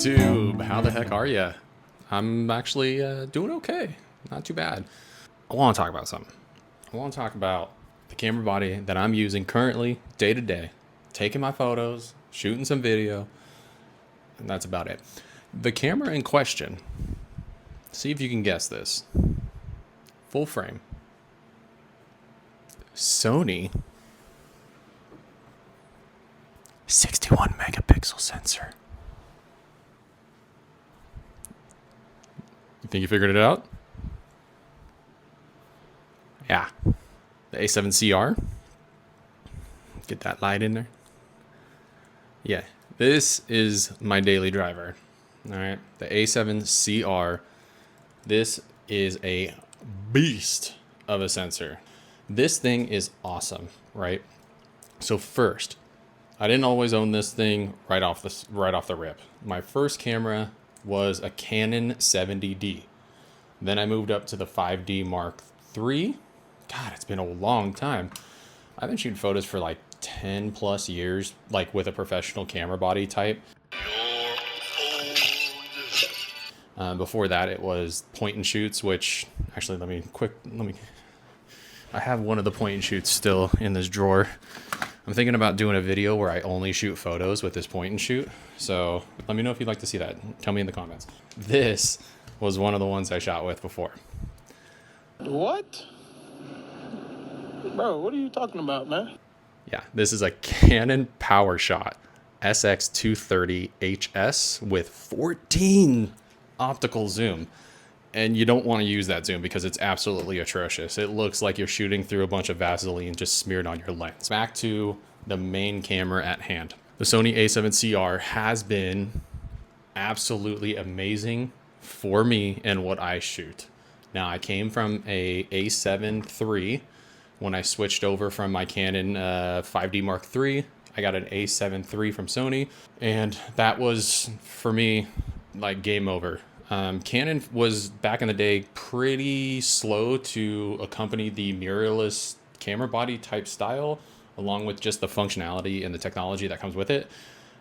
YouTube, how the heck are ya? I'm actually doing okay, not too bad. I want to talk about something. I want to talk about the camera body that I'm using currently, day to day, taking my photos, shooting some video, and that's about it. The camera in question, see if you can guess this. Full frame. Sony 61 megapixel sensor. You think you figured it out? Yeah. The A7CR. Get that light in there. Yeah. This is my daily driver. All right. The A7CR. This is a beast of a sensor. This thing is awesome, right? So first, I didn't always own this thing right off the rip. My first camera was a Canon 70D. Then I moved up to the 5D Mark III. God, it's been a long time. I've been shooting photos for like 10 plus years, like with a professional camera body type. Before that, it was point and shoots, which actually, I have one of the point and shoots still in this drawer. I'm thinking about doing a video where I only shoot photos with this point and shoot. So let me know if you'd like to see that. Tell me in the comments. This was one of the ones I shot with before. What? Bro, what are you talking about, man? Yeah, this is a Canon PowerShot SX230HS with 14 optical zoom. And you don't want to use that zoom because it's absolutely atrocious. It looks like you're shooting through a bunch of Vaseline just smeared on your lens. Back to the main camera at hand. The Sony A7CR has been absolutely amazing for me and what I shoot. Now, I came from a A7 III. When I switched over from my Canon 5D Mark III, I got an A7 III from Sony. And that was, for me, like game over. Canon was back in the day pretty slow to accompany the mirrorless camera body type style, along with just the functionality and the technology that comes with it.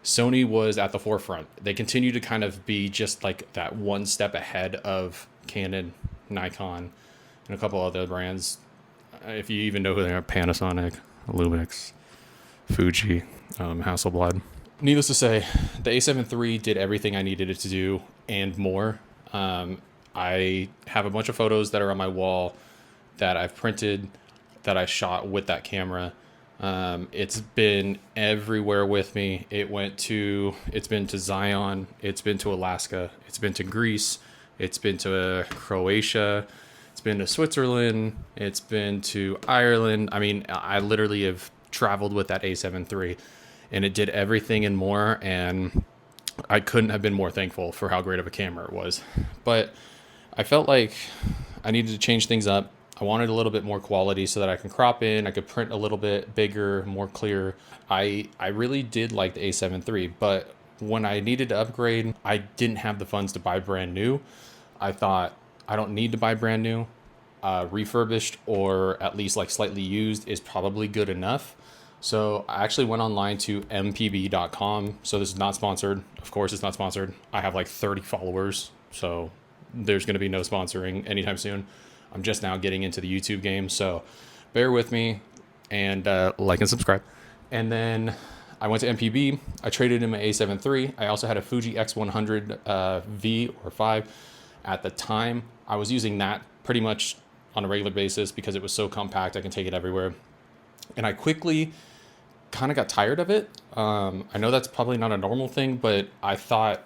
Sony was at the forefront. They continue to kind of be just like that one step ahead of Canon, Nikon, and a couple other brands. If you even know who they are, Panasonic, Lumix, Fuji, Hasselblad. Needless to say, the A7 III did everything I needed it to do and more. I have a bunch of photos that are on my wall that I've printed that I shot with that camera. It's been everywhere with me. It's been to Zion, it's been to Alaska, it's been to Greece, it's been to Croatia, it's been to Switzerland, it's been to Ireland. I mean, I literally have traveled with that A7 III. And it did everything and more, and I couldn't have been more thankful for how great of a camera it was. But I felt like I needed to change things up. I wanted a little bit more quality so that I can crop in, I could print a little bit bigger, more clear. I really did like the A7 III, but when I needed to upgrade, I didn't have the funds to buy brand new. I thought, I don't need to buy brand new. Refurbished or at least like slightly used is probably good enough. So I actually went online to mpb.com. So this is not sponsored. Of course, it's not sponsored. I have like 30 followers, so there's going to be no sponsoring anytime soon. I'm just now getting into the YouTube game, so bear with me and like and subscribe. And then I went to MPB. I traded in my A7 III. I also had a Fuji X100 V or 5 at the time. I was using that pretty much on a regular basis because it was so compact. I can take it everywhere. And I quickly kind of got tired of it. I know that's probably not a normal thing, but I thought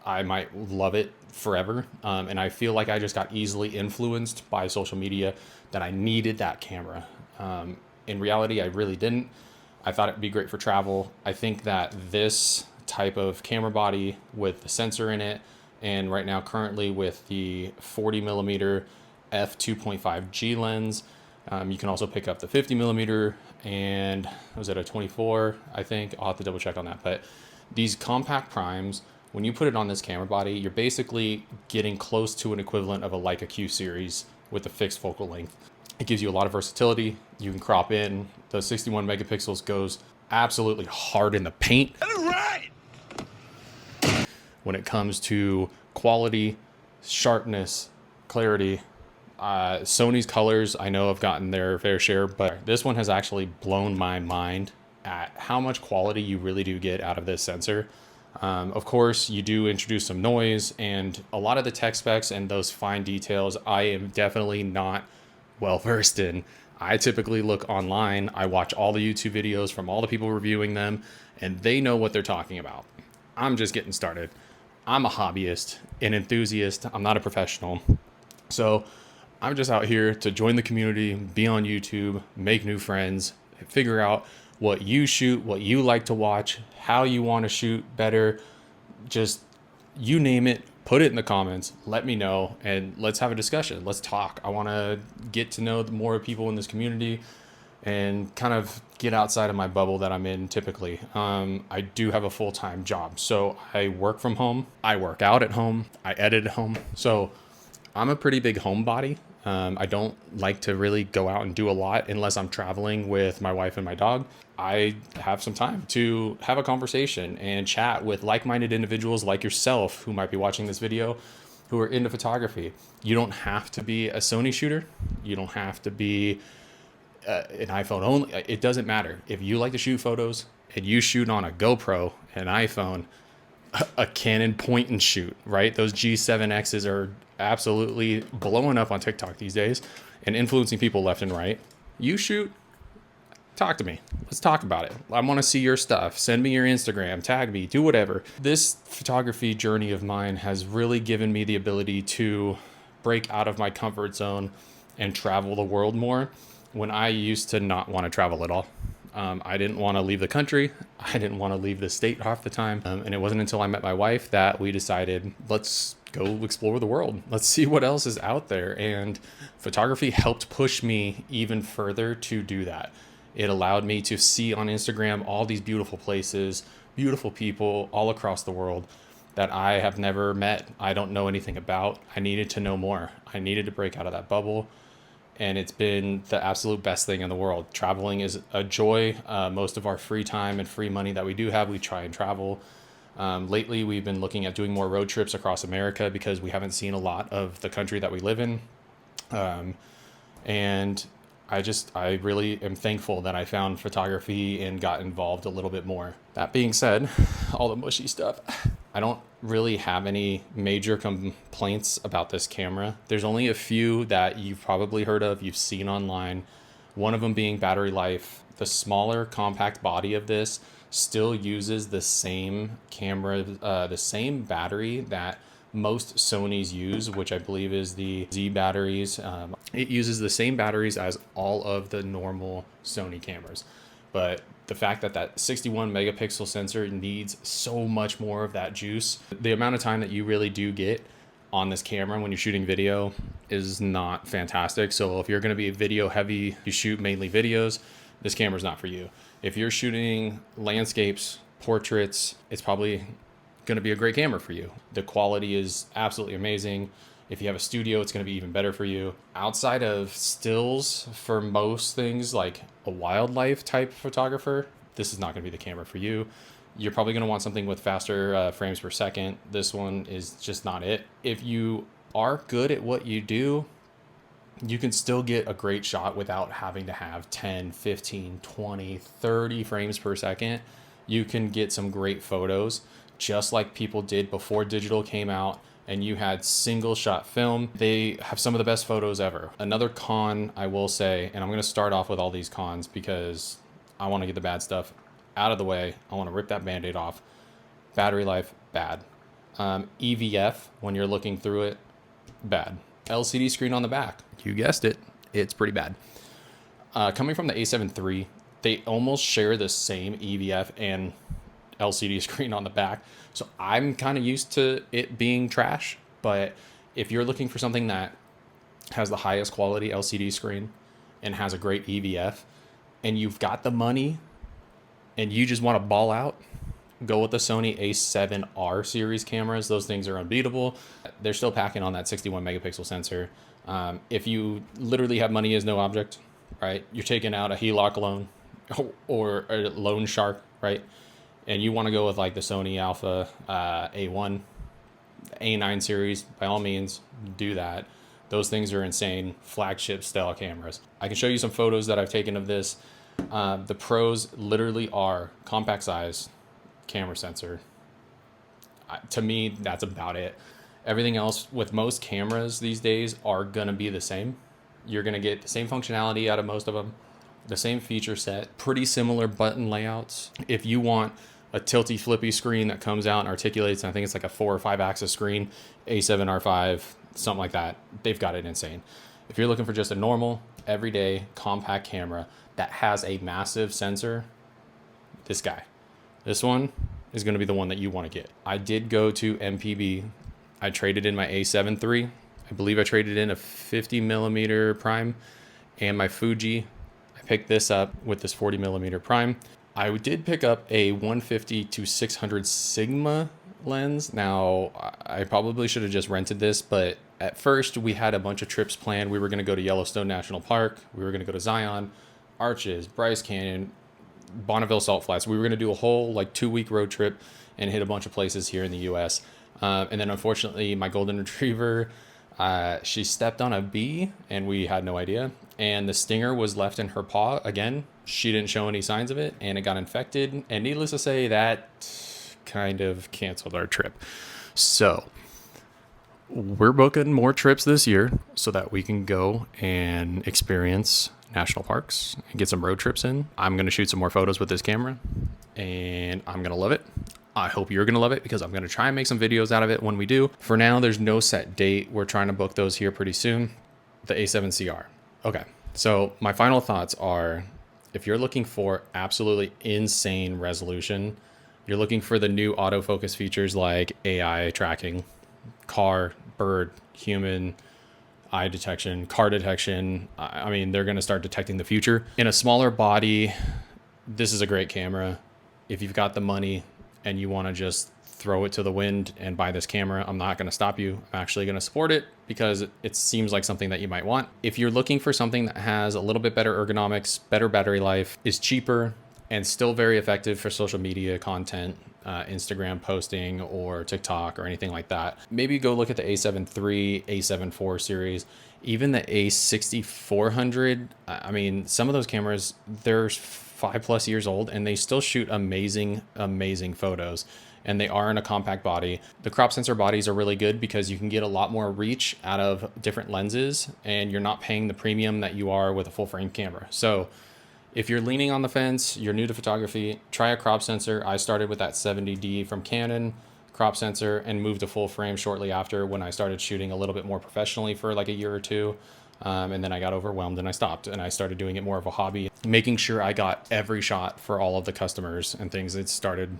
I might love it forever. And I feel like I just got easily influenced by social media that I needed that camera. In reality, I really didn't. I thought it'd be great for travel. I think that this type of camera body with the sensor in it, and right now currently with the 40 millimeter f2.5G lens, you can also pick up the 50 millimeter and was it a 24? I think I'll have to double check on that. But these compact primes, when you put it on this camera body, you're basically getting close to an equivalent of a Leica Q series with a fixed focal length. It gives you a lot of versatility. You can crop in. The 61 megapixels goes absolutely hard in the paint. That's right. when it comes to quality, sharpness, clarity. Sony's colors, I know, have gotten their fair share, but this one has actually blown my mind at how much quality you really do get out of this sensor. Of course, you do introduce some noise and a lot of the tech specs and those fine details I am definitely not well versed in. I typically look online, I watch all the YouTube videos from all the people reviewing them, and they know what they're talking about. I'm just getting started. I'm a hobbyist, an enthusiast, I'm not a professional. So I'm just out here to join the community, be on YouTube, make new friends, figure out what you shoot, what you like to watch, how you want to shoot better. Just you name it, put it in the comments, let me know, and let's have a discussion. Let's talk. I want to get to know more people in this community and kind of get outside of my bubble that I'm in typically. I do have a full-time job, so I work from home, I work out at home, I edit at home. So I'm a pretty big homebody. I don't like to really go out and do a lot unless I'm traveling with my wife and my dog. I have some time to have a conversation and chat with like-minded individuals like yourself who might be watching this video, who are into photography. You don't have to be a Sony shooter. You don't have to be an iPhone only. It doesn't matter. If you like to shoot photos and you shoot on a GoPro, an iPhone, a Canon point and shoot, right? Those G7Xs are absolutely blowing up on TikTok these days and influencing people left and right. You shoot, talk to me. Let's talk about it. I want to see your stuff. Send me your Instagram, tag me, do whatever. This photography journey of mine has really given me the ability to break out of my comfort zone and travel the world more when I used to not want to travel at all. I didn't want to leave the country. I didn't want to leave the state half the time. And it wasn't until I met my wife that we decided, let's go explore the world. Let's see what else is out there. And photography helped push me even further to do that. It allowed me to see on Instagram all these beautiful places, beautiful people all across the world that I have never met. I don't know anything about. I needed to know more. I needed to break out of that bubble. And it's been the absolute best thing in the world. Traveling is a joy. Most of our free time and free money that we do have, we try and travel. Lately, we've been looking at doing more road trips across America because we haven't seen a lot of the country that we live in. And I really am thankful that I found photography and got involved a little bit more. That being said, all the mushy stuff, I don't really have any major complaints about this camera. There's only a few that you've probably heard of, you've seen online. One of them being battery life. The smaller compact body of this still uses the same camera, the same battery that most Sonys use, which I believe is the Z batteries. It uses the same batteries as all of the normal Sony cameras. But the fact that that 61 megapixel sensor needs so much more of that juice, the amount of time that you really do get on this camera when you're shooting video is not fantastic. So if you're going to be video heavy, you shoot mainly videos, this camera's not for you. If you're shooting landscapes, portraits, it's probably going to be a great camera for you. The quality is absolutely amazing. If you have a studio, it's going to be even better for you. Outside of stills, for most things like a wildlife type photographer, this is not going to be the camera for you. You're probably going to want something with faster frames per second. This one is just not it. If you are good at what you do, you can still get a great shot without having to have 10, 15, 20, 30 frames per second. You can get some great photos just like people did before digital came out and you had single shot film. They have some of the best photos ever. Another con I will say, and I'm going to start off with all these cons because I want to get the bad stuff out of the way. I want to rip that band-aid off. Battery life, bad. EVF, when you're looking through it, bad. LCD screen on the back, you guessed it, it's pretty bad. Coming from the A7 III, they almost share the same EVF and LCD screen on the back. So I'm kind of used to it being trash, but if you're looking for something that has the highest quality LCD screen and has a great EVF and you've got the money and you just want to ball out, go with the Sony A7R series cameras. Those things are unbeatable. They're still packing on that 61 megapixel sensor. If you literally have money as no object, right? You're taking out a HELOC loan or a loan shark, right? And you want to go with like the Sony Alpha A1 A9 series, by all means, do that. Those things are insane, flagship style cameras. I can show you some photos that I've taken of this. The pros literally are compact size, camera sensor. To me, that's about it. Everything else with most cameras these days are gonna be the same. You're gonna get the same functionality out of most of them, the same feature set, pretty similar button layouts. If you want a tilty flippy screen that comes out and articulates, and I think it's like a 4 or 5 axis screen, A7R5, something like that, they've got it insane. If you're looking for just a normal, everyday, compact camera that has a massive sensor, this one is going to be the one that you want to get. I did go to MPB. I traded in my A7 III. I believe I traded in a 50mm prime and my Fuji. I picked this up with this 40mm prime. I did pick up a 150-600 Sigma lens. Now, I probably should have just rented this, but at first we had a bunch of trips planned. We were going to go to Yellowstone National Park. We were going to go to Zion, Arches, Bryce Canyon, Bonneville Salt Flats. We were going to do a whole like 2-week road trip and hit a bunch of places here in the US. And then unfortunately my golden retriever, she stepped on a bee and we had no idea. And the stinger was left in her paw. Again, she didn't show any signs of it and it got infected. And needless to say, that kind of canceled our trip. So we're booking more trips this year so that we can go and experience national parks and get some road trips in. I'm going to shoot some more photos with this camera and I'm going to love it. I hope you're going to love it because I'm going to try and make some videos out of it when we do. For now, there's no set date. We're trying to book those here pretty soon. The A7CR. Okay. So my final thoughts are, if you're looking for absolutely insane resolution, you're looking for the new autofocus features like AI tracking, car, bird, human, eye detection, car detection. I mean, they're going to start detecting the future. In a smaller body, this is a great camera. If you've got the money and you want to just throw it to the wind and buy this camera, I'm not going to stop you. I'm actually going to support it because it seems like something that you might want. If you're looking for something that has a little bit better ergonomics, better battery life, is cheaper, and still very effective for social media content, Instagram posting or TikTok or anything like that, maybe go look at the A7 III, A7 IV series, even the A6400. I mean, some of those cameras, they're 5+ years old and they still shoot amazing photos, and they are in a compact body. The crop sensor bodies are really good because you can get a lot more reach out of different lenses and you're not paying the premium that you are with a full frame camera. So if you're leaning on the fence, you're new to photography, try a crop sensor. I started with that 70D from Canon crop sensor and moved to full frame shortly after when I started shooting a little bit more professionally for like a year or two. And then I got overwhelmed and I stopped and I started doing it more of a hobby, making sure I got every shot for all of the customers and things. It started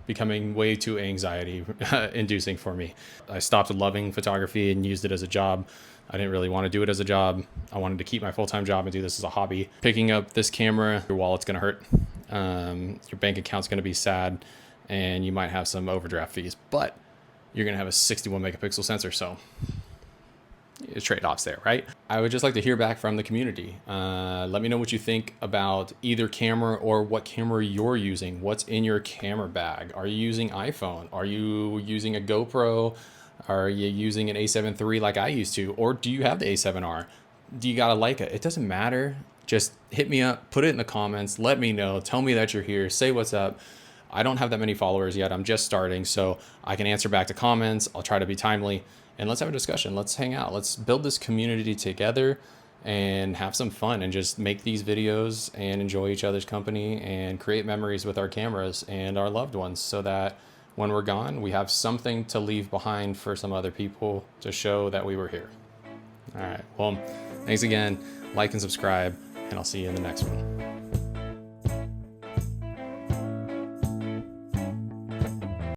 becoming way too anxiety inducing for me. I stopped loving photography and used it as a job. I didn't really want to do it as a job. I wanted to keep my full-time job and do this as a hobby. Picking up this camera, your wallet's going to hurt. Your bank account's going to be sad and you might have some overdraft fees, but you're going to have a 61 megapixel sensor. So trade-offs there, right? I would just like to hear back from the community. Let me know what you think about either camera or what camera you're using. What's in your camera bag? Are you using iPhone? Are you using a GoPro? Are you using an A7 III like I used to? Or do you have the A7R? Do you got a Leica? It doesn't matter. Just hit me up, put it in the comments, let me know, tell me that you're here, say what's up. I don't have that many followers yet. I'm just starting, so I can answer back to comments. I'll try to be timely. And let's have a discussion. Let's hang out. Let's build this community together and have some fun and just make these videos and enjoy each other's company and create memories with our cameras and our loved ones so that when we're gone, we have something to leave behind for some other people to show that we were here. All right. Well, thanks again. Like and subscribe, and I'll see you in the next one.